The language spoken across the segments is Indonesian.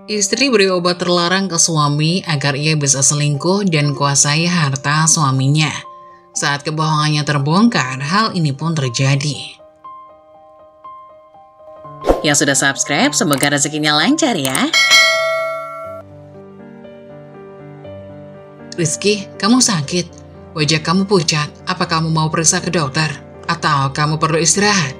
Istri beri obat terlarang ke suami agar ia bisa selingkuh dan kuasai harta suaminya. Saat kebohongannya terbongkar, hal ini pun terjadi. Yang sudah subscribe, semoga rezekinya lancar ya. Rizky, kamu sakit. Wajah kamu pucat. Apa kamu mau periksa ke dokter? Atau kamu perlu istirahat?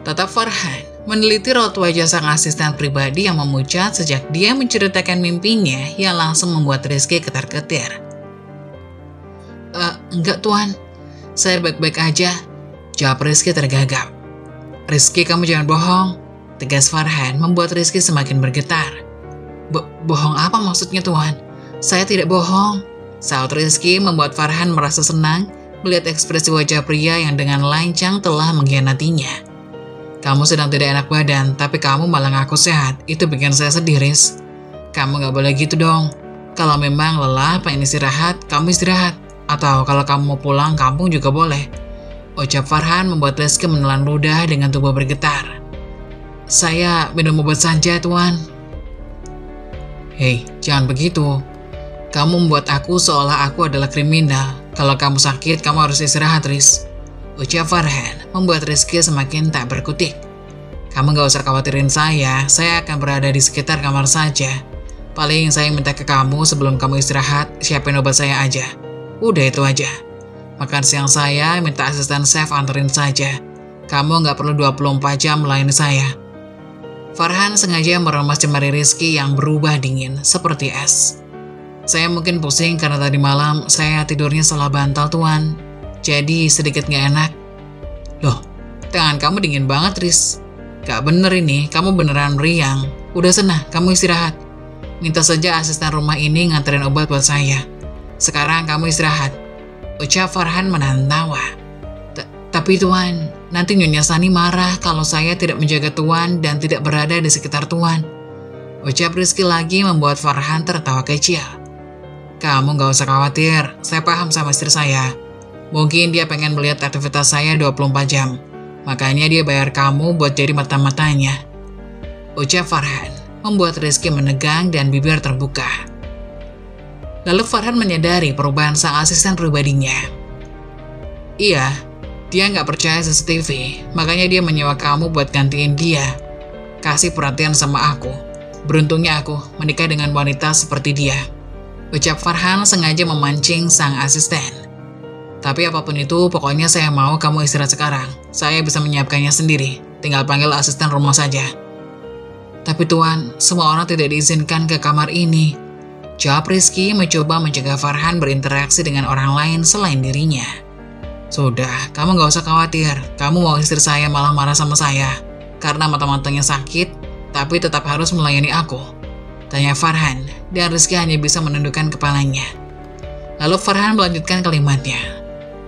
Tetap Farhan meneliti raut wajah sang asisten pribadi yang memucat sejak dia menceritakan mimpinya yang langsung membuat Rizky ketar-ketir. Enggak tuan, saya baik-baik aja, jawab Rizky tergagap. Rizky, kamu jangan bohong, tegas Farhan membuat Rizky semakin bergetar. Bohong apa maksudnya tuan? Saya tidak bohong, saut Rizky membuat Farhan merasa senang melihat ekspresi wajah pria yang dengan lancang telah mengkhianatinya. Kamu sedang tidak enak badan, tapi kamu malah ngaku sehat. Itu bikin saya sedih, Riz. Kamu gak boleh gitu dong. Kalau memang lelah, pengen istirahat, kamu istirahat. Atau kalau kamu mau pulang kampung juga boleh. Ucap Farhan membuat Rizky menelan ludah dengan tubuh bergetar. Saya minum obat saja, Tuan. Hei, jangan begitu. Kamu membuat aku seolah aku adalah kriminal. Kalau kamu sakit, kamu harus istirahat, Riz. Ucap Farhan membuat Rizky semakin tak berkutik. Kamu gak usah khawatirin saya akan berada di sekitar kamar saja. Paling saya minta ke kamu sebelum kamu istirahat, siapin obat saya aja. Udah itu aja. Makan siang saya minta asisten chef anterin saja. Kamu gak perlu 24 jam melayani saya. Farhan sengaja meremas jemari Rizky yang berubah dingin seperti es. Saya mungkin pusing karena tadi malam saya tidurnya salah bantal, Tuan. Jadi sedikit gak enak. Loh, tangan kamu dingin banget, Riz. Gak bener ini, kamu beneran meriang. Udah sana, kamu istirahat. Minta saja asisten rumah ini nganterin obat buat saya. Sekarang kamu istirahat. Ucap Farhan menahan tawa. Tapi Tuan, nanti Nyonya Sani marah kalau saya tidak menjaga Tuan dan tidak berada di sekitar Tuan. Ucap Rizky lagi membuat Farhan tertawa kecil. Kamu gak usah khawatir, saya paham sama istri saya. Mungkin dia pengen melihat aktivitas saya 24 jam. Makanya dia bayar kamu buat jadi mata-matanya. Ucap Farhan membuat Rizky menegang dan bibir terbuka. Lalu Farhan menyadari perubahan sang asisten pribadinya. Iya, dia nggak percaya CCTV, makanya dia menyewa kamu buat gantiin dia. Kasih perhatian sama aku. Beruntungnya aku menikah dengan wanita seperti dia. Ucap Farhan sengaja memancing sang asisten. Tapi apapun itu, pokoknya saya mau kamu istirahat sekarang. Saya bisa menyiapkannya sendiri. Tinggal panggil asisten rumah saja. Tapi Tuan, semua orang tidak diizinkan ke kamar ini. Jawab Rizky mencoba mencegah Farhan berinteraksi dengan orang lain selain dirinya. Sudah, kamu gak usah khawatir. Kamu mau istri saya malah marah sama saya. Karena mata-matanya sakit, tapi tetap harus melayani aku. Tanya Farhan, dan Rizky hanya bisa menundukkan kepalanya. Lalu Farhan melanjutkan kalimatnya.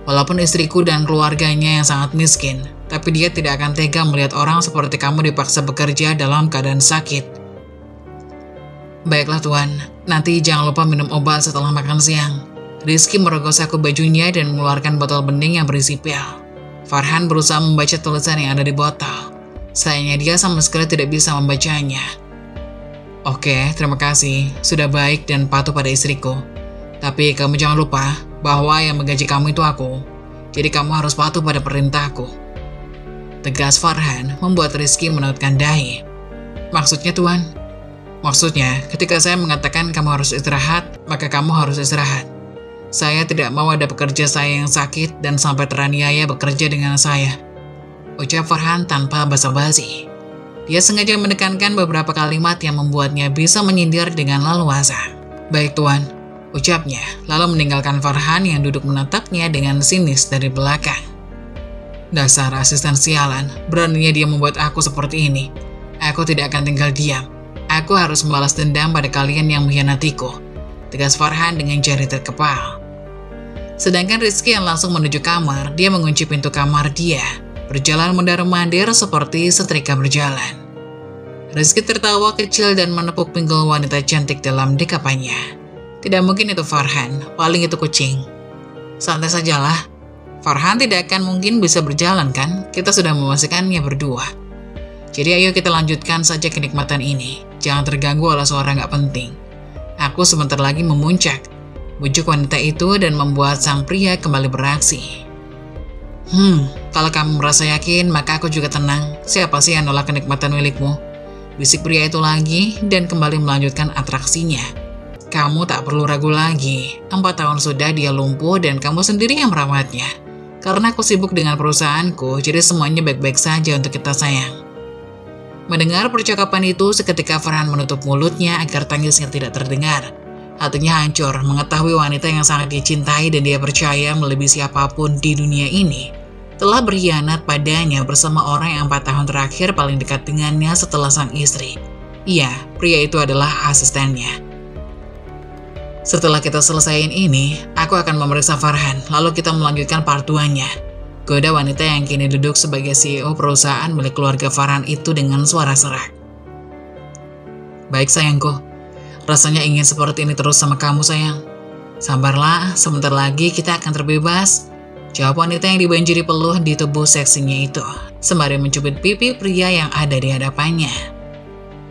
Walaupun istriku dan keluarganya yang sangat miskin, tapi dia tidak akan tega melihat orang seperti kamu dipaksa bekerja dalam keadaan sakit. Baiklah Tuan, nanti jangan lupa minum obat setelah makan siang. Rizky merogoh saku bajunya dan mengeluarkan botol bening yang berisi pil. Farhan berusaha membaca tulisan yang ada di botol. Sayangnya dia sama sekali tidak bisa membacanya. Oke, terima kasih. Sudah baik dan patuh pada istriku. Tapi kamu jangan lupa bahwa yang menggaji kamu itu aku. Jadi kamu harus patuh pada perintahku. Tegas Farhan membuat Rizky menautkan dahi. Maksudnya Tuan? Maksudnya, ketika saya mengatakan kamu harus istirahat, maka kamu harus istirahat. Saya tidak mau ada pekerja saya yang sakit dan sampai teraniaya bekerja dengan saya. Ucap Farhan tanpa basa-basi. Dia sengaja menekankan beberapa kalimat yang membuatnya bisa menyindir dengan leluasa. Baik Tuan, ucapnya, lalu meninggalkan Farhan yang duduk menatapnya dengan sinis dari belakang. Dasar asisten sialan, beraninya dia membuat aku seperti ini. Aku tidak akan tinggal diam. Aku harus membalas dendam pada kalian yang mengkhianatiku. Tegas Farhan dengan jari terkepal. Sedangkan Rizky yang langsung menuju kamar, dia mengunci pintu kamar dia, berjalan mondar-mandir seperti setrika berjalan. Rizky tertawa kecil dan menepuk pinggul wanita cantik dalam dekapannya. Tidak mungkin itu Farhan, paling itu kucing. Santai sajalah. Farhan tidak akan mungkin bisa berjalan kan? Kita sudah memastikannya berdua. Jadi ayo kita lanjutkan saja kenikmatan ini. Jangan terganggu oleh suara nggak penting. Aku sebentar lagi memuncak. Bujuk wanita itu dan membuat sang pria kembali beraksi. Kalau kamu merasa yakin, maka aku juga tenang. Siapa sih yang nolak kenikmatan milikmu? Bisik pria itu lagi dan kembali melanjutkan atraksinya. Kamu tak perlu ragu lagi. 4 tahun sudah dia lumpuh dan kamu sendiri yang merawatnya. Karena aku sibuk dengan perusahaanku, jadi semuanya baik-baik saja untuk kita sayang. Mendengar percakapan itu, seketika Farhan menutup mulutnya agar tangisnya tidak terdengar. Hatinya hancur mengetahui wanita yang sangat dicintai dan dia percaya melebihi siapapun di dunia ini telah berkhianat padanya bersama orang yang 4 tahun terakhir paling dekat dengannya setelah sang istri. Iya, pria itu adalah asistennya. Setelah kita selesaiin ini, aku akan memeriksa Farhan, lalu kita melanjutkan part 2-nya. Goda wanita yang kini duduk sebagai CEO perusahaan milik keluarga Farhan itu dengan suara serak. Baik sayangku, rasanya ingin seperti ini terus sama kamu sayang. Sabarlah, sebentar lagi kita akan terbebas. Jawab wanita yang dibanjiri peluh di tubuh seksinya itu, sembari mencubit pipi pria yang ada di hadapannya.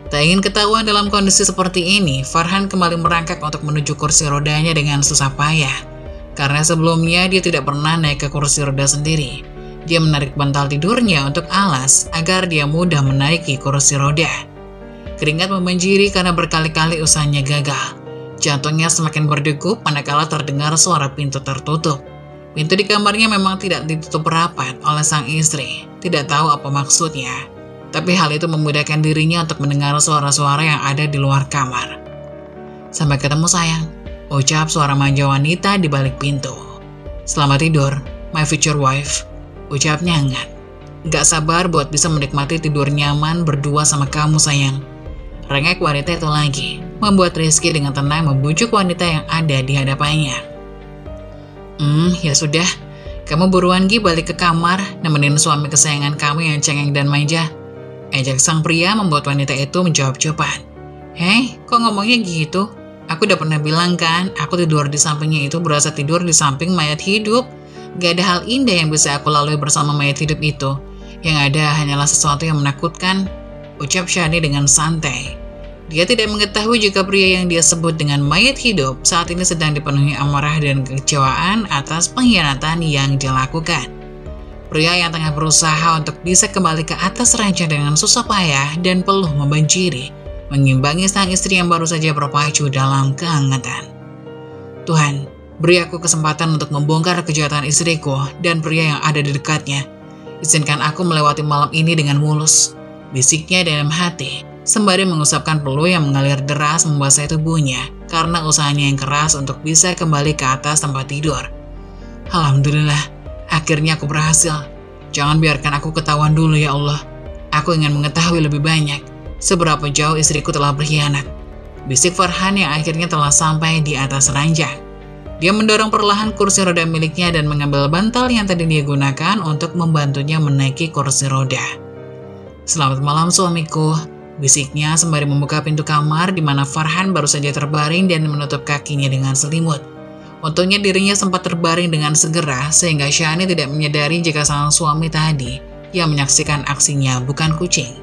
Tak ingin ketahuan dalam kondisi seperti ini, Farhan kembali merangkak untuk menuju kursi rodanya dengan susah payah. Karena sebelumnya dia tidak pernah naik ke kursi roda sendiri. Dia menarik bantal tidurnya untuk alas agar dia mudah menaiki kursi roda. Keringat membanjiri karena berkali-kali usahanya gagal. Jantungnya semakin berdegup manakala terdengar suara pintu tertutup. Pintu di kamarnya memang tidak ditutup rapat oleh sang istri. Tidak tahu apa maksudnya. Tapi hal itu memudahkan dirinya untuk mendengar suara-suara yang ada di luar kamar. Sampai ketemu sayang, ucap suara manja wanita di balik pintu. Selamat tidur, my future wife, ucapnya hangat. Gak sabar buat bisa menikmati tidur nyaman berdua sama kamu sayang. Rengek wanita itu lagi, membuat Rizky dengan tenang membujuk wanita yang ada di hadapannya. Ya sudah, kamu buruan balik ke kamar, nemenin suami kesayangan kamu yang cengeng dan manja. Ejak sang pria membuat wanita itu menjawab cepat. Hei, kok ngomongnya gitu? Aku udah pernah bilang kan, aku tidur di sampingnya itu berasa tidur di samping mayat hidup. Gak ada hal indah yang bisa aku lalui bersama mayat hidup itu. Yang ada hanyalah sesuatu yang menakutkan, ucap Shani dengan santai. Dia tidak mengetahui jika pria yang dia sebut dengan mayat hidup saat ini sedang dipenuhi amarah dan kekecewaan atas pengkhianatan yang dia lakukan. Pria yang tengah berusaha untuk bisa kembali ke atas ranjang dengan susah payah dan peluh membanjiri, mengimbangi sang istri yang baru saja berpacu dalam kehangatan. Tuhan, beri aku kesempatan untuk membongkar kejahatan istriku dan pria yang ada di dekatnya. Izinkan aku melewati malam ini dengan mulus, bisiknya dalam hati, sembari mengusapkan peluh yang mengalir deras membasahi tubuhnya karena usahanya yang keras untuk bisa kembali ke atas tempat tidur. Alhamdulillah, akhirnya aku berhasil. Jangan biarkan aku ketahuan dulu ya Allah. Aku ingin mengetahui lebih banyak seberapa jauh istriku telah berkhianat. Bisik Farhan yang akhirnya telah sampai di atas ranjang. Dia mendorong perlahan kursi roda miliknya dan mengambil bantal yang tadi dia gunakan untuk membantunya menaiki kursi roda. Selamat malam suamiku, bisiknya sembari membuka pintu kamar di mana Farhan baru saja terbaring dan menutup kakinya dengan selimut. Untungnya dirinya sempat terbaring dengan segera sehingga Shani tidak menyadari jika sang suami tadi yang menyaksikan aksinya bukan kucing.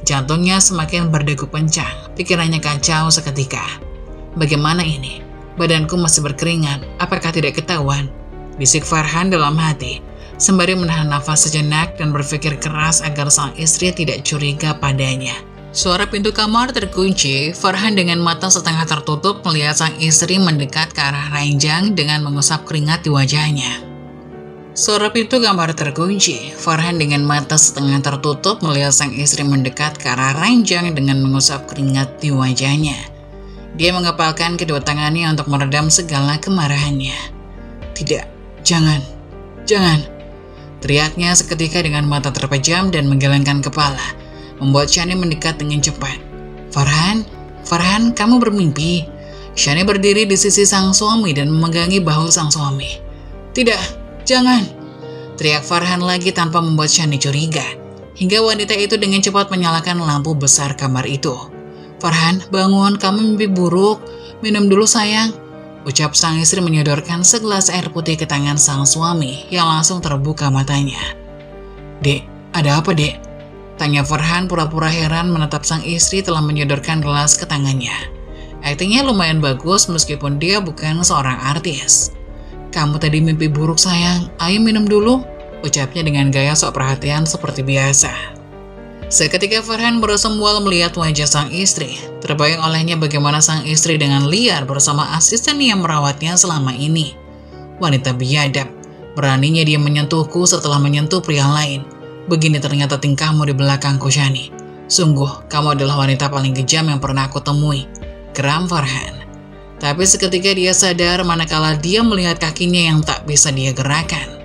Jantungnya semakin berdegup kencang, pikirannya kacau seketika. Bagaimana ini? Badanku masih berkeringat, apakah tidak ketahuan? Bisik Farhan dalam hati, sembari menahan nafas sejenak dan berpikir keras agar sang istri tidak curiga padanya. Suara pintu kamar terkunci, Farhan dengan mata setengah tertutup melihat sang istri mendekat ke arah ranjang dengan mengusap keringat di wajahnya. Suara pintu kamar terkunci, Farhan dengan mata setengah tertutup melihat sang istri mendekat ke arah ranjang dengan mengusap keringat di wajahnya. Dia mengepalkan kedua tangannya untuk meredam segala kemarahannya. Tidak, jangan, teriaknya seketika dengan mata terpejam dan menggelengkan kepala, membuat Shani mendekat dengan cepat. Farhan, kamu bermimpi. Shani berdiri di sisi sang suami dan memegangi bahu sang suami. Tidak, jangan, teriak Farhan lagi tanpa membuat Shani curiga. Hingga wanita itu dengan cepat menyalakan lampu besar kamar itu. Farhan, bangun, kamu mimpi buruk. Minum dulu sayang, ucap sang istri menyodorkan segelas air putih ke tangan sang suami yang langsung terbuka matanya. Dek, ada apa dek? Tanya Farhan pura-pura heran menatap sang istri telah menyodorkan gelas ke tangannya. Aktingnya lumayan bagus meskipun dia bukan seorang artis. Kamu tadi mimpi buruk sayang, ayo minum dulu, ucapnya dengan gaya sok perhatian seperti biasa. Seketika Farhan merasa mual melihat wajah sang istri. Terbayang olehnya bagaimana sang istri dengan liar bersama asisten yang merawatnya selama ini. Wanita biadab, beraninya dia menyentuhku setelah menyentuh pria lain. Begini ternyata tingkahmu di belakangku, Shani. Sungguh, kamu adalah wanita paling kejam yang pernah aku temui, geram Farhan. Tapi seketika dia sadar manakala dia melihat kakinya yang tak bisa dia gerakan.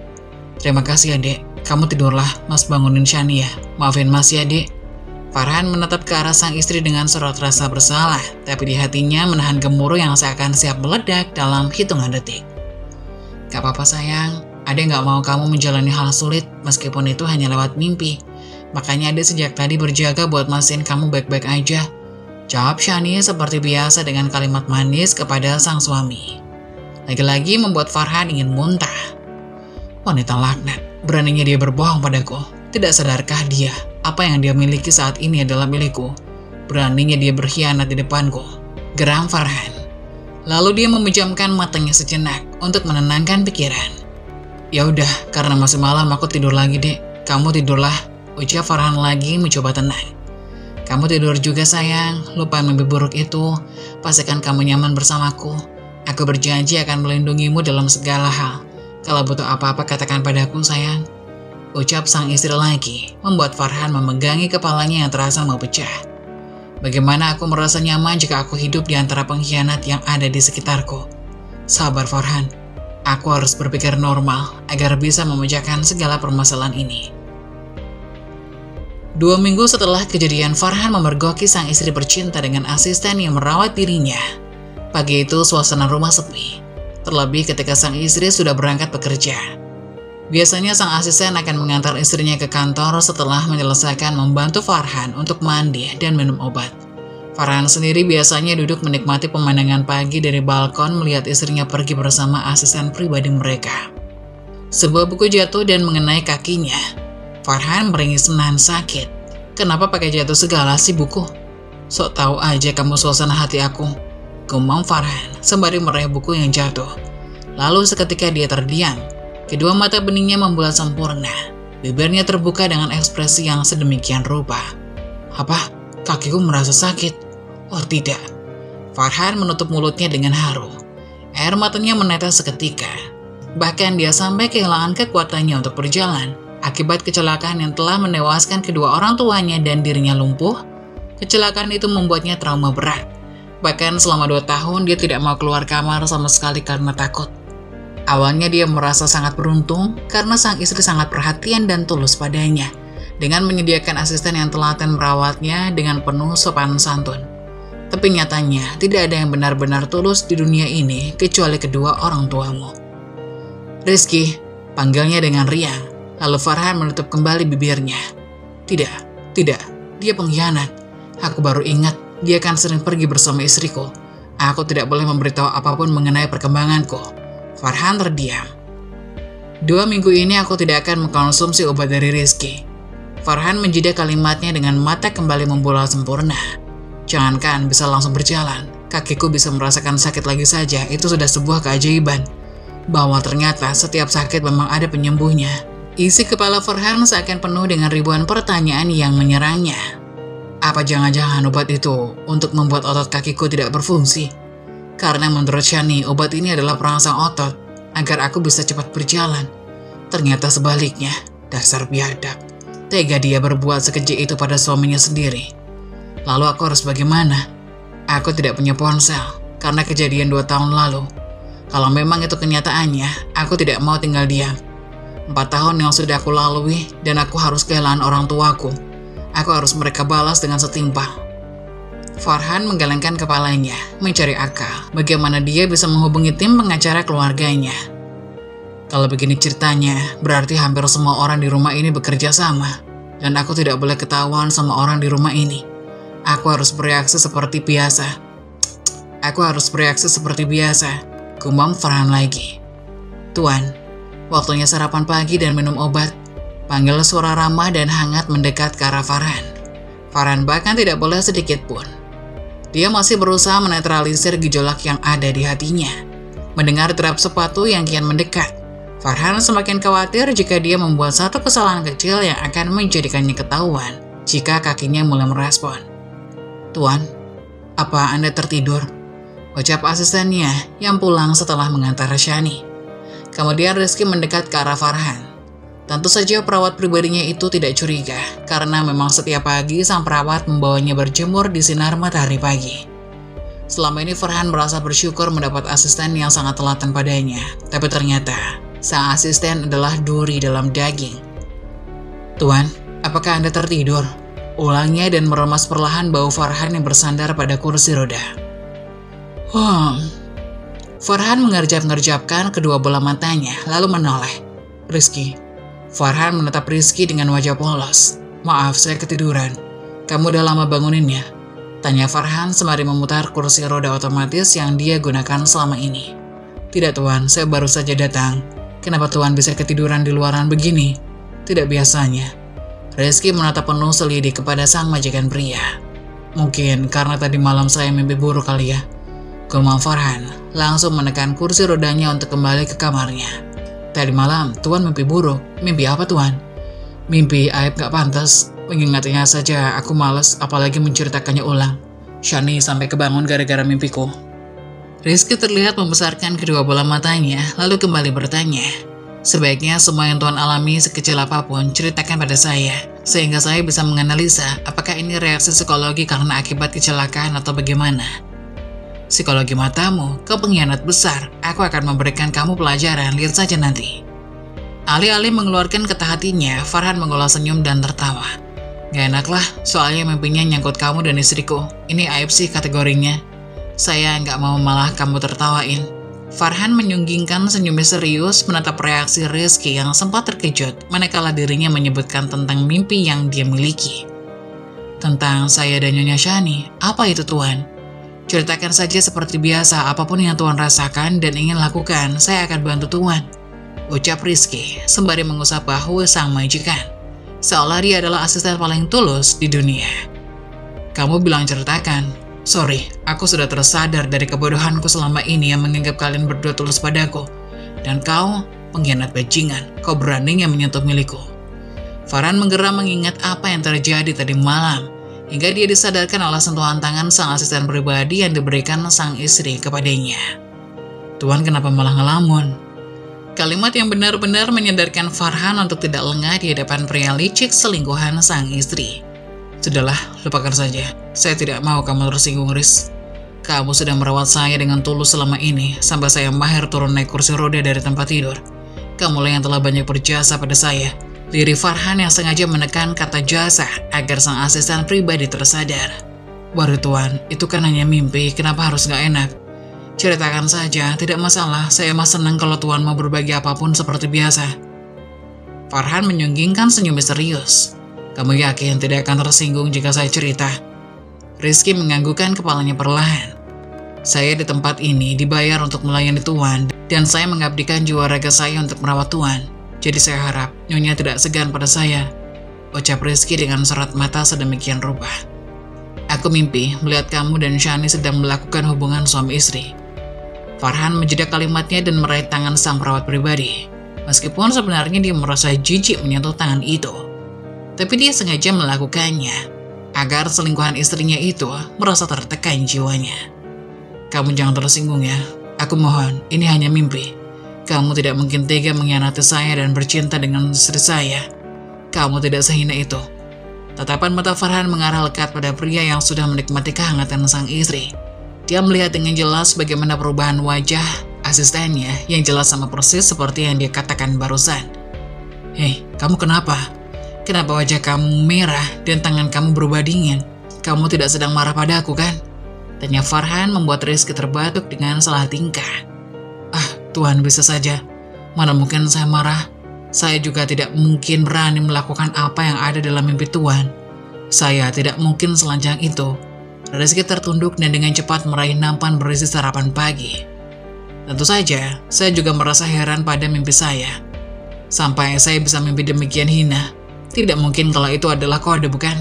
Terima kasih adek, kamu tidurlah, mas bangunin Shani ya. Maafin mas ya dek. Farhan menatap ke arah sang istri dengan sorot rasa bersalah, tapi di hatinya menahan gemuruh yang seakan siap meledak dalam hitungan detik. Gak apa-apa sayang, adek gak mau kamu menjalani hal sulit meskipun itu hanya lewat mimpi. Makanya adek sejak tadi berjaga buat mastiin kamu baik-baik aja. Jawab Shani seperti biasa dengan kalimat manis kepada sang suami. Lagi-lagi membuat Farhan ingin muntah. Wanita laknat, beraninya dia berbohong padaku. Tidak sadarkah dia, apa yang dia miliki saat ini adalah milikku. Beraninya dia berkhianat di depanku, geram Farhan. Lalu dia memejamkan matanya sejenak untuk menenangkan pikiran. Ya udah, karena masih malam aku tidur lagi dek. Kamu tidurlah, ucap Farhan lagi mencoba tenang. Kamu tidur juga sayang, lupain mimpi buruk itu. Pastikan kamu nyaman bersamaku. Aku berjanji akan melindungimu dalam segala hal. Kalau butuh apa-apa katakan padaku sayang, ucap sang istri lagi, membuat Farhan memegangi kepalanya yang terasa mau pecah. Bagaimana aku merasa nyaman jika aku hidup di antara pengkhianat yang ada di sekitarku. Sabar Farhan, aku harus berpikir normal agar bisa memecahkan segala permasalahan ini. 2 minggu setelah kejadian, Farhan memergoki sang istri bercinta dengan asisten yang merawat dirinya. Pagi itu suasana rumah sepi, terlebih ketika sang istri sudah berangkat bekerja. Biasanya sang asisten akan mengantar istrinya ke kantor setelah menyelesaikan membantu Farhan untuk mandi dan minum obat. Farhan sendiri biasanya duduk menikmati pemandangan pagi dari balkon melihat istrinya pergi bersama asisten pribadi mereka. Sebuah buku jatuh dan mengenai kakinya. Farhan meringis menahan sakit. Kenapa pakai jatuh segala sih buku? Sok tahu aja kamu suasana hati aku, gumam Farhan sembari meraih buku yang jatuh. Lalu seketika dia terdiam. Kedua mata beningnya membulat sempurna. Bibirnya terbuka dengan ekspresi yang sedemikian rupa. Apa? Kakiku merasa sakit? Oh tidak. Farhan menutup mulutnya dengan haru. Air matanya menetes seketika. Bahkan dia sampai kehilangan kekuatannya untuk berjalan. Akibat kecelakaan yang telah menewaskan kedua orang tuanya dan dirinya lumpuh, kecelakaan itu membuatnya trauma berat. Bahkan selama 2 tahun dia tidak mau keluar kamar sama sekali karena takut. Awalnya dia merasa sangat beruntung karena sang istri sangat perhatian dan tulus padanya, dengan menyediakan asisten yang telaten merawatnya dengan penuh sopan santun. Tapi nyatanya tidak ada yang benar-benar tulus di dunia ini kecuali kedua orang tuamu. Rizky, panggilnya dengan riang. Lalu Farhan menutup kembali bibirnya. Tidak, dia pengkhianat. Aku baru ingat, dia kan sering pergi bersama istriku. Aku tidak boleh memberitahu apapun mengenai perkembanganku. Farhan terdiam. 2 minggu ini aku tidak akan mengkonsumsi obat dari Rizky. Farhan menjeda kalimatnya dengan mata kembali membola sempurna. Jangankan bisa langsung berjalan, kakiku bisa merasakan sakit lagi saja, itu sudah sebuah keajaiban. Bahwa ternyata setiap sakit memang ada penyembuhnya. Isi kepala Farhan seakan penuh dengan ribuan pertanyaan yang menyerangnya. Apa jangan-jangan obat itu untuk membuat otot kakiku tidak berfungsi? Karena menurut Shani, obat ini adalah perangsang otot agar aku bisa cepat berjalan. Ternyata sebaliknya, dasar biadab. Tega dia berbuat sekeji itu pada suaminya sendiri. Lalu aku harus bagaimana? Aku tidak punya ponsel karena kejadian 2 tahun lalu. Kalau memang itu kenyataannya, aku tidak mau tinggal diam. 4 tahun yang sudah aku lalui dan aku harus kehilangan orang tuaku. Aku harus mereka balas dengan setimpal. Farhan menggelengkan kepalanya, mencari akal bagaimana dia bisa menghubungi tim pengacara keluarganya. Kalau begini ceritanya, berarti hampir semua orang di rumah ini bekerja sama. Dan aku tidak boleh ketahuan sama orang di rumah ini. Aku harus bereaksi seperti biasa. Gumam Farhan lagi. Tuan, waktunya sarapan pagi dan minum obat. Panggil suara ramah dan hangat mendekat ke arah Farhan. Farhan bahkan tidak boleh sedikit pun. Dia masih berusaha menetralisir gejolak yang ada di hatinya. Mendengar derap sepatu yang kian mendekat, Farhan semakin khawatir jika dia membuat satu kesalahan kecil yang akan menjadikannya ketahuan jika kakinya mulai merespon. "Tuan, apa Anda tertidur?" ucap asistennya yang pulang setelah mengantar Shani. Kemudian Rizky mendekat ke arah Farhan. Tentu saja perawat pribadinya itu tidak curiga, karena memang setiap pagi sang perawat membawanya berjemur di sinar matahari pagi. Selama ini Farhan merasa bersyukur mendapat asisten yang sangat telaten padanya, tapi ternyata sang asisten adalah duri dalam daging. "Tuan, apakah Anda tertidur?" ulangnya dan meremas perlahan bau Farhan yang bersandar pada kursi roda. Farhan mengerjap-ngerjapkan kedua bola matanya, lalu menoleh. "Rizky." Farhan menatap Rizky dengan wajah polos. "Maaf, saya ketiduran. Kamu udah lama banguninnya?" tanya Farhan sembari memutar kursi roda otomatis yang dia gunakan selama ini. "Tidak Tuan, saya baru saja datang. Kenapa Tuan bisa ketiduran di luaran begini? Tidak biasanya." Rizky menatap penuh selidik kepada sang majikan pria. "Mungkin karena tadi malam saya mimpi buruk kali ya," gumam Farhan, langsung menekan kursi rodanya untuk kembali ke kamarnya. "Tadi malam, Tuan mimpi buruk. Mimpi apa, Tuan?" "Mimpi aib gak pantas. Mengingatnya saja aku males, apalagi menceritakannya ulang. Shani sampai kebangun gara-gara mimpiku." Rizky terlihat membesarkan kedua bola matanya, lalu kembali bertanya. "Sebaiknya semua yang Tuan alami sekecil apapun, ceritakan pada saya, sehingga saya bisa menganalisa apakah ini reaksi psikologi karena akibat kecelakaan atau bagaimana." "Psikologi matamu, kau pengkhianat besar. Aku akan memberikan kamu pelajaran, lihat saja nanti." Alih-alih mengeluarkan ketah hatinya, Farhan mengulas senyum dan tertawa. "Gak enak lah, soalnya mimpinya nyangkut kamu dan istriku. Ini aib sih kategorinya. Saya nggak mau malah kamu tertawain." Farhan menyunggingkan senyum misterius menatap reaksi Rizky yang sempat terkejut manakala dirinya menyebutkan tentang mimpi yang dia miliki. "Tentang saya dan Nyonya Shani, apa itu Tuan?" "Ceritakan saja seperti biasa, apapun yang Tuan rasakan dan ingin lakukan, saya akan bantu Tuan," ucap Rizky sembari mengusap bahu sang majikan, seolah dia adalah asisten paling tulus di dunia. "Kamu bilang ceritakan. Sorry, aku sudah tersadar dari kebodohanku selama ini yang menganggap kalian berdua tulus padaku. Dan kau, pengkhianat bajingan, kau beraninya menyentuh milikku." Farhan menggeram mengingat apa yang terjadi tadi malam, hingga dia disadarkan oleh sentuhan tangan sang asisten pribadi yang diberikan sang istri kepadanya. "Tuan kenapa malah ngelamun?" Kalimat yang benar-benar menyadarkan Farhan untuk tidak lengah di hadapan pria licik selingkuhan sang istri. "Sudahlah, lupakan saja. Saya tidak mau kamu tersinggung, Riz. Kamu sudah merawat saya dengan tulus selama ini, sampai saya mahir turun naik kursi roda dari tempat tidur. Kamulah yang telah banyak berjasa pada saya." Lirik Farhan yang sengaja menekan kata jasa agar sang asisten pribadi tersadar. "Baru Tuan, itu kan hanya mimpi, kenapa harus gak enak? Ceritakan saja, tidak masalah, saya mah senang kalau Tuan mau berbagi apapun seperti biasa." Farhan menyunggingkan senyum misterius. "Kamu yakin tidak akan tersinggung jika saya cerita?" Rizky menganggukkan kepalanya perlahan. "Saya di tempat ini dibayar untuk melayani Tuan, dan saya mengabdikan jiwa raga saya untuk merawat Tuan. Jadi saya harap Nyonya tidak segan pada saya," ucap Rizky dengan sorot mata sedemikian rupa. "Aku mimpi melihat kamu dan Shani sedang melakukan hubungan suami istri." Farhan menjeda kalimatnya dan meraih tangan sang perawat pribadi. Meskipun sebenarnya dia merasa jijik menyentuh tangan itu, tapi dia sengaja melakukannya agar selingkuhan istrinya itu merasa tertekan jiwanya. "Kamu jangan tersinggung ya. Aku mohon, ini hanya mimpi. Kamu tidak mungkin tega mengkhianati saya dan bercinta dengan istri saya. Kamu tidak sehina itu." Tatapan mata Farhan mengarah lekat pada pria yang sudah menikmati kehangatan sang istri. Dia melihat dengan jelas bagaimana perubahan wajah asistennya yang jelas sama persis seperti yang dia katakan barusan. "Hei, kamu kenapa? Kenapa wajah kamu merah dan tangan kamu berubah dingin? Kamu tidak sedang marah padaku kan?" tanya Farhan membuat Rizky terbatuk dengan salah tingkah. "Ah, Tuan bisa saja. Mana mungkin saya marah. Saya juga tidak mungkin berani melakukan apa yang ada dalam mimpi Tuan. Saya tidak mungkin selanjang itu." Rizky tertunduk dan dengan cepat meraih nampan berisi sarapan pagi. "Tentu saja, saya juga merasa heran pada mimpi saya. Sampai saya bisa mimpi demikian hina. Tidak mungkin kalau itu adalah kode, bukan?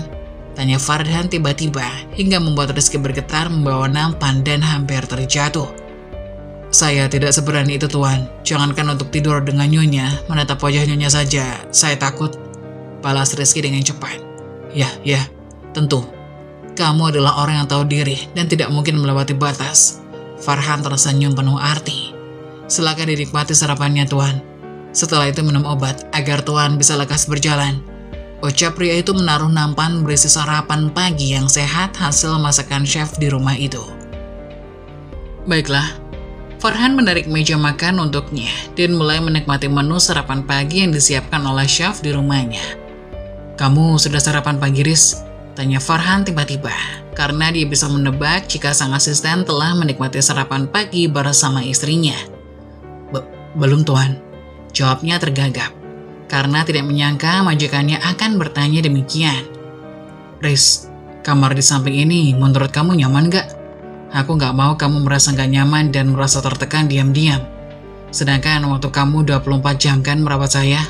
Tanya Farhan tiba-tiba hingga membuat Rizky bergetar membawa nampan dan hampir terjatuh. Saya tidak seberani itu, Tuan. Jangankan untuk tidur dengan Nyonya, menatap wajah Nyonya saja, saya takut. Balas Rizky dengan cepat. Ya, tentu. Kamu adalah orang yang tahu diri dan tidak mungkin melewati batas. Farhan tersenyum penuh arti. Silakan dinikmati sarapannya, Tuan. Setelah itu minum obat agar Tuan bisa lekas berjalan. Ucap pria itu menaruh nampan berisi sarapan pagi yang sehat hasil masakan chef di rumah itu. Baiklah, Farhan menarik meja makan untuknya dan mulai menikmati menu sarapan pagi yang disiapkan oleh chef di rumahnya. Kamu sudah sarapan pagi, Riz? Tanya Farhan tiba-tiba, karena dia bisa menebak jika sang asisten telah menikmati sarapan pagi bersama istrinya. Belum, Tuan. Jawabnya tergagap, karena tidak menyangka majikannya akan bertanya demikian. Riz, kamar di samping ini menurut kamu nyaman gak? Aku gak mau kamu merasa gak nyaman dan merasa tertekan diam-diam. Sedangkan waktu kamu 24 jam kan merawat saya.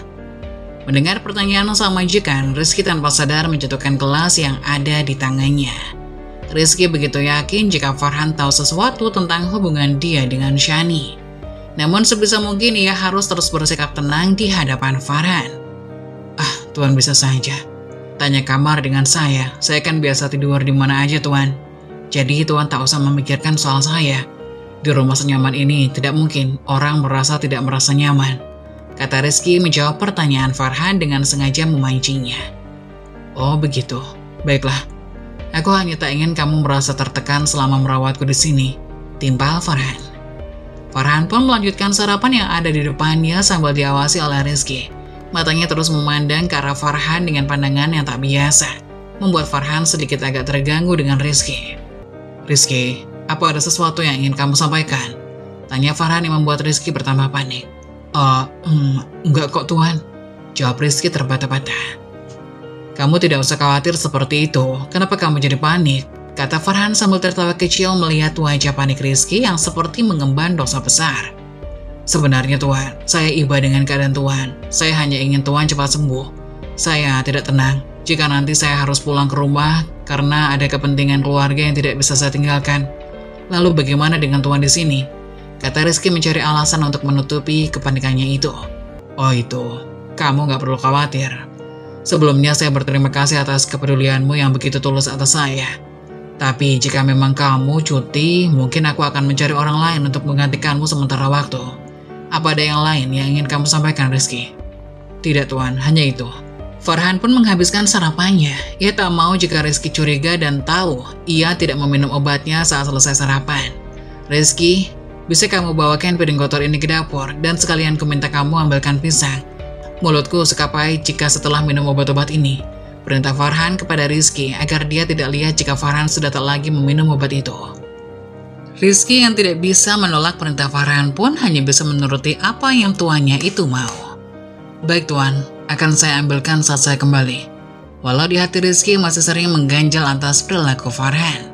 Mendengar pertanyaan sang majikan, Rizky tanpa sadar menjatuhkan gelas yang ada di tangannya. Rizky begitu yakin jika Farhan tahu sesuatu tentang hubungan dia dengan Shani. Namun sebisa mungkin ia harus terus bersikap tenang di hadapan Farhan. Tuan bisa saja. Tanya kamar dengan saya kan biasa tidur di mana aja, Tuan. Jadi Tuan tak usah memikirkan soal saya. Di rumah senyaman ini tidak mungkin orang tidak merasa nyaman. Kata Rizky menjawab pertanyaan Farhan dengan sengaja memancingnya. Oh begitu, baiklah. Aku hanya tak ingin kamu merasa tertekan selama merawatku di sini. Timpal Farhan. Farhan pun melanjutkan sarapan yang ada di depannya sambil diawasi oleh Rizky. Matanya terus memandang ke arah Farhan dengan pandangan yang tak biasa, membuat Farhan sedikit agak terganggu dengan Rizky. Rizky, apa ada sesuatu yang ingin kamu sampaikan? Tanya Farhan yang membuat Rizky bertambah panik. Enggak kok, Tuan. Jawab Rizky terbata-bata. Kamu tidak usah khawatir seperti itu. Kenapa kamu jadi panik? Kata Farhan sambil tertawa kecil melihat wajah panik Rizky yang seperti mengemban dosa besar. Sebenarnya, Tuan, saya iba dengan keadaan Tuan. Saya hanya ingin Tuan cepat sembuh. Saya tidak tenang jika nanti saya harus pulang ke rumah karena ada kepentingan keluarga yang tidak bisa saya tinggalkan. Lalu bagaimana dengan Tuan di sini? Kata Rizky mencari alasan untuk menutupi kepanikannya itu. Oh itu, kamu gak perlu khawatir. Sebelumnya saya berterima kasih atas kepedulianmu yang begitu tulus atas saya. Tapi jika memang kamu cuti, mungkin aku akan mencari orang lain untuk menggantikanmu sementara waktu. Apa ada yang lain yang ingin kamu sampaikan, Rizky? Tidak, Tuan, hanya itu. Farhan pun menghabiskan sarapannya. Ia tak mau jika Rizky curiga dan tahu ia tidak meminum obatnya saat selesai sarapan. Rizky, bisa kamu bawakan piring kotor ini ke dapur dan sekalian ku minta kamu ambilkan pisang. Mulutku suka pahit jika setelah minum obat-obat ini. Perintah Farhan kepada Rizky agar dia tidak lihat jika Farhan sudah tak lagi meminum obat itu. Rizky yang tidak bisa menolak perintah Farhan pun hanya bisa menuruti apa yang tuannya itu mau. Baik, Tuan, akan saya ambilkan saat saya kembali. Walau di hati Rizky masih sering mengganjal atas perilaku Farhan.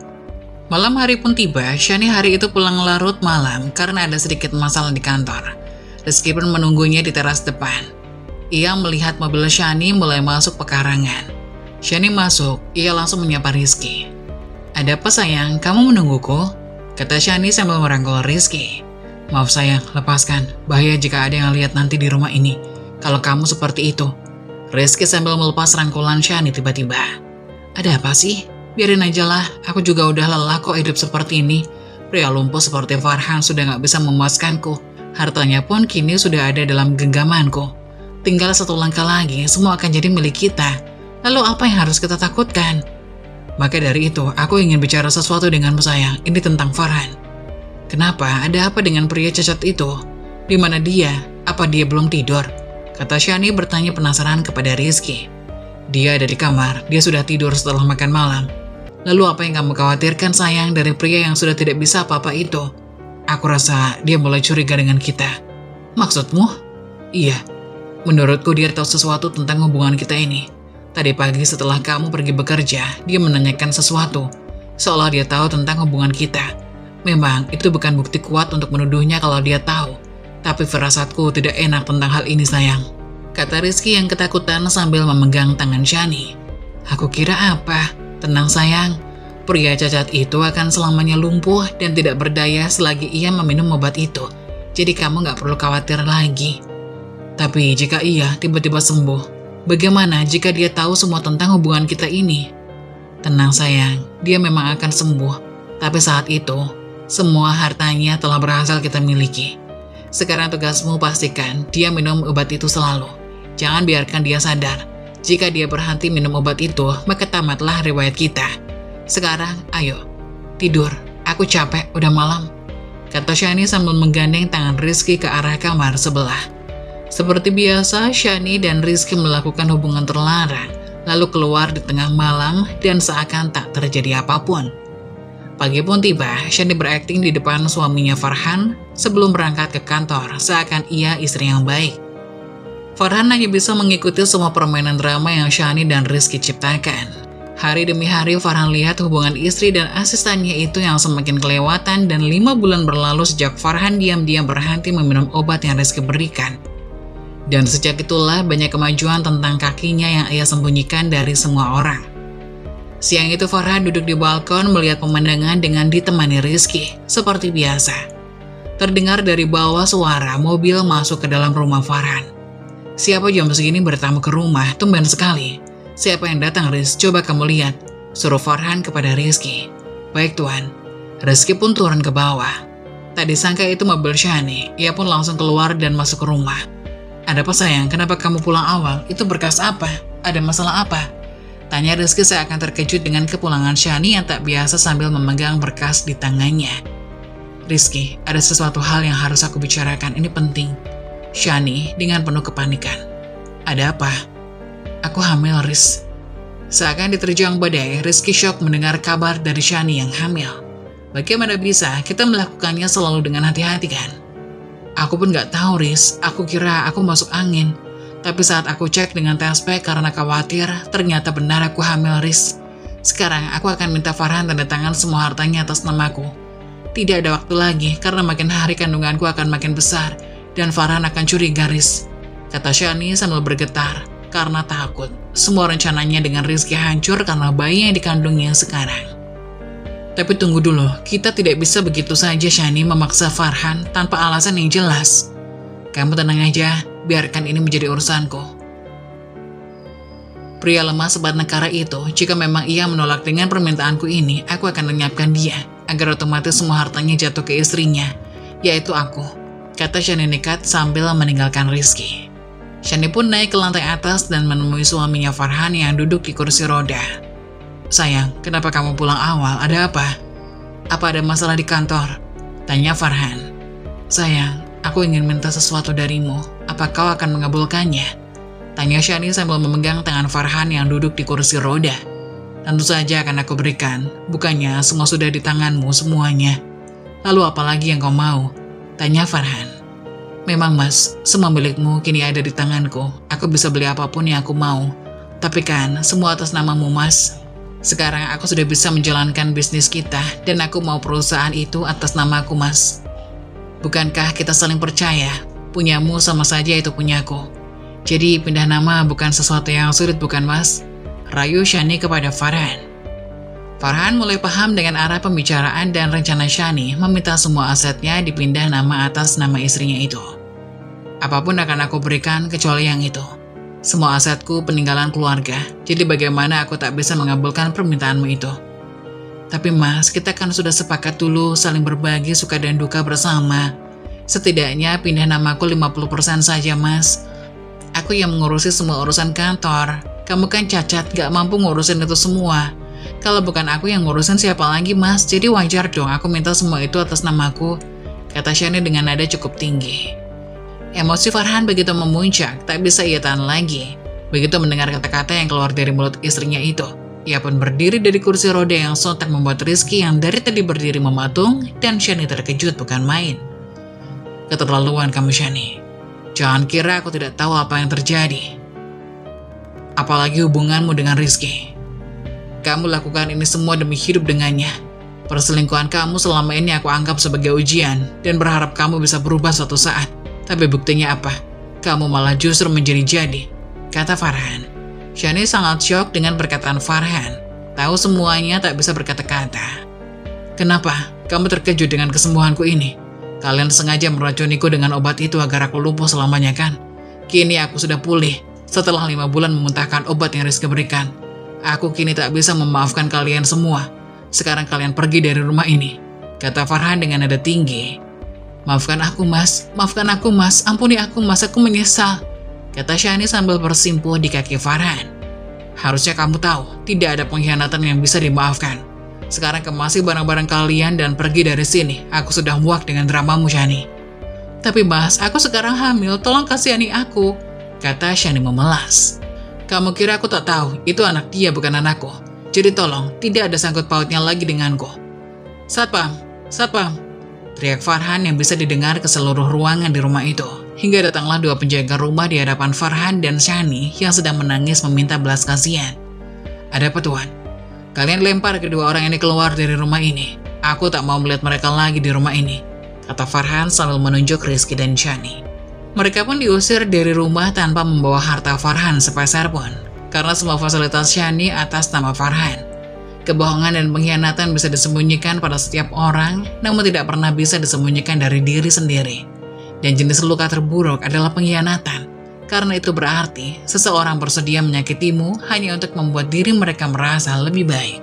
Malam hari pun tiba. Shani hari itu pulang larut malam karena ada sedikit masalah di kantor. Rizky pun menunggunya di teras depan. Ia melihat mobil Shani mulai masuk pekarangan. Shani masuk, ia langsung menyapa Rizky. Ada apa sayang, kamu menungguku? Kata Shani sambil merangkul Rizky. Maaf sayang, lepaskan. Bahaya jika ada yang lihat nanti di rumah ini. Kalau kamu seperti itu. Rizky sambil melepas rangkulan Shani tiba-tiba. Ada apa sih? Biarin aja lah, aku juga udah lelah kok hidup seperti ini. Pria lumpuh seperti Farhan sudah gak bisa memuaskanku. Hartanya pun kini sudah ada dalam genggamanku. Tinggal satu langkah lagi, semua akan jadi milik kita. Lalu apa yang harus kita takutkan? Maka dari itu, aku ingin bicara sesuatu denganmu sayang. Ini tentang Farhan. Kenapa? Ada apa dengan pria cacat itu? Di mana dia? Apa dia belum tidur? Kata Shani bertanya penasaran kepada Rizky. Dia ada di kamar, dia sudah tidur setelah makan malam. Lalu apa yang kamu khawatirkan sayang dari pria yang sudah tidak bisa apa-apa itu? Aku rasa dia mulai curiga dengan kita. Maksudmu? Iya. Menurutku dia tahu sesuatu tentang hubungan kita ini. Tadi pagi setelah kamu pergi bekerja, dia menanyakan sesuatu. Seolah dia tahu tentang hubungan kita. Memang itu bukan bukti kuat untuk menuduhnya kalau dia tahu. Tapi firasatku tidak enak tentang hal ini sayang. kata Rizky yang ketakutan sambil memegang tangan Shani. Aku kira apa? Tenang sayang, pria cacat itu akan selamanya lumpuh dan tidak berdaya selagi ia meminum obat itu. Jadi kamu gak perlu khawatir lagi. Tapi jika ia tiba-tiba sembuh, bagaimana jika dia tahu semua tentang hubungan kita ini? Tenang sayang, dia memang akan sembuh. Tapi saat itu, semua hartanya telah berhasil kita miliki. Sekarang tugasmu pastikan dia minum obat itu selalu. Jangan biarkan dia sadar. Jika dia berhenti minum obat itu, maka tamatlah riwayat kita. Sekarang, ayo, tidur. Aku capek, udah malam. Kata Shani sambil menggandeng tangan Rizky ke arah kamar sebelah. Seperti biasa, Shani dan Rizky melakukan hubungan terlarang, lalu keluar di tengah malam dan seakan tak terjadi apapun. Pagi pun tiba, Shani berakting di depan suaminya Farhan sebelum berangkat ke kantor, seakan ia istri yang baik. Farhan hanya bisa mengikuti semua permainan drama yang Shani dan Rizky ciptakan. Hari demi hari Farhan lihat hubungan istri dan asistennya itu yang semakin kelewatan dan 5 bulan berlalu sejak Farhan diam-diam berhenti meminum obat yang Rizky berikan. Dan sejak itulah banyak kemajuan tentang kakinya yang ia sembunyikan dari semua orang. Siang itu Farhan duduk di balkon melihat pemandangan dengan ditemani Rizky, seperti biasa. Terdengar dari bawah suara mobil masuk ke dalam rumah Farhan. Siapa jam segini bertamu ke rumah, tumben sekali. Siapa yang datang Riz? Coba kamu lihat, suruh Farhan kepada Rizky. Baik tuan. Rizky pun turun ke bawah. Tak disangka itu mobil Shani, ia pun langsung keluar dan masuk ke rumah. Ada apa sayang? Kenapa kamu pulang awal? Itu berkas apa? Ada masalah apa? Tanya Rizky seakan terkejut dengan kepulangan Shani yang tak biasa sambil memegang berkas di tangannya. Rizky, ada sesuatu hal yang harus aku bicarakan, ini penting. Shani dengan penuh kepanikan. Ada apa? Aku hamil, Riz. Seakan diterjang badai, Rizky shock mendengar kabar dari Shani yang hamil. Bagaimana bisa kita melakukannya selalu dengan hati-hati kan? Aku pun gak tahu, Riz. Aku kira aku masuk angin. Tapi saat aku cek dengan tes pack karena khawatir, ternyata benar aku hamil, Riz. Sekarang aku akan minta Farhan tanda tangan semua hartanya atas namaku. Tidak ada waktu lagi, karena makin hari kandunganku akan makin besar, dan Farhan akan curiga, Riz. Kata Shani sambil bergetar, karena takut. Semua rencananya dengan Rizky hancur karena bayi yang dikandungnya sekarang. Tapi tunggu dulu, kita tidak bisa begitu saja Shani memaksa Farhan tanpa alasan yang jelas. Kamu tenang aja, biarkan ini menjadi urusanku. Pria lemah sebat negara itu, jika memang ia menolak dengan permintaanku ini, aku akan lenyapkan dia, agar otomatis semua hartanya jatuh ke istrinya, yaitu aku. Kata Shani nekat sambil meninggalkan Rizky. Shani pun naik ke lantai atas dan menemui suaminya Farhan yang duduk di kursi roda. Sayang, kenapa kamu pulang awal? Ada apa? Apa ada masalah di kantor? Tanya Farhan. Sayang, aku ingin minta sesuatu darimu. Apa kau akan mengabulkannya? Tanya Shani sambil memegang tangan Farhan yang duduk di kursi roda. Tentu saja akan aku berikan. Bukannya semua sudah di tanganmu semuanya. Lalu apa lagi yang kau mau? Tanya Farhan. Memang mas, semua milikmu kini ada di tanganku. Aku bisa beli apapun yang aku mau. Tapi kan, semua atas namamu mas. Sekarang aku sudah bisa menjalankan bisnis kita dan aku mau perusahaan itu atas namaku mas. Bukankah kita saling percaya? Punyamu sama saja itu punyaku. Jadi pindah nama bukan sesuatu yang sulit bukan mas? Rayu Shani kepada Farhan. Farhan mulai paham dengan arah pembicaraan dan rencana Shani meminta semua asetnya dipindah nama atas nama istrinya itu. Apapun akan aku berikan kecuali yang itu. Semua asetku peninggalan keluarga, jadi bagaimana aku tak bisa mengabulkan permintaanmu itu? Tapi mas, kita kan sudah sepakat dulu saling berbagi suka dan duka bersama. Setidaknya pindah namaku 50% saja mas. Aku yang mengurusi semua urusan kantor. Kamu kan cacat, gak mampu ngurusin itu semua. Kalau bukan aku yang ngurusin siapa lagi mas, jadi wajar dong aku minta semua itu atas namaku, kata Shani dengan nada cukup tinggi. Emosi Farhan begitu memuncak, tak bisa ia tahan lagi. Begitu mendengar kata-kata yang keluar dari mulut istrinya itu, ia pun berdiri dari kursi roda yang sontak membuat Rizky yang dari tadi berdiri mematung dan Shani terkejut bukan main. Keterlaluan kamu Shani. Jangan kira aku tidak tahu apa yang terjadi. Apalagi hubunganmu dengan Rizky. Kamu lakukan ini semua demi hidup dengannya. Perselingkuhan kamu selama ini aku anggap sebagai ujian dan berharap kamu bisa berubah suatu saat. Tapi buktinya apa? kamu malah justru menjadi-jadi, kata Farhan. Shani sangat syok dengan perkataan Farhan. Tahu semuanya tak bisa berkata-kata. Kenapa? Kamu terkejut dengan kesembuhanku ini? Kalian sengaja meracuniku dengan obat itu agar aku lumpuh selamanya kan? Kini aku sudah pulih. Setelah 5 bulan memuntahkan obat yang Rizky berikan. Aku kini tak bisa memaafkan kalian semua. Sekarang kalian pergi dari rumah ini, kata Farhan dengan nada tinggi. Maafkan aku mas, ampuni aku mas, aku menyesal, kata Shani sambil bersimpuh di kaki Farhan. Harusnya kamu tahu, tidak ada pengkhianatan yang bisa dimaafkan. Sekarang kemasi barang-barang kalian dan pergi dari sini. Aku sudah muak dengan dramamu, Shani. Tapi mas, aku sekarang hamil, tolong kasihani aku, kata Shani memelas. Kamu kira aku tak tahu, itu anak dia bukan anakku. Jadi tolong, tidak ada sangkut pautnya lagi denganku. Satpam, teriak Farhan yang bisa didengar ke seluruh ruangan di rumah itu. Hingga datanglah 2 penjaga rumah di hadapan Farhan dan Shani yang sedang menangis meminta belas kasihan. Ada apa tuan? Kalian lempar kedua orang ini keluar dari rumah ini. Aku tak mau melihat mereka lagi di rumah ini, kata Farhan sambil menunjuk Rizky dan Shani. Mereka pun diusir dari rumah tanpa membawa harta Farhan sepeser pun, karena semua fasilitas Shani atas nama Farhan. Kebohongan dan pengkhianatan bisa disembunyikan pada setiap orang, namun tidak pernah bisa disembunyikan dari diri sendiri. Dan jenis luka terburuk adalah pengkhianatan, karena itu berarti seseorang bersedia menyakitimu hanya untuk membuat diri mereka merasa lebih baik.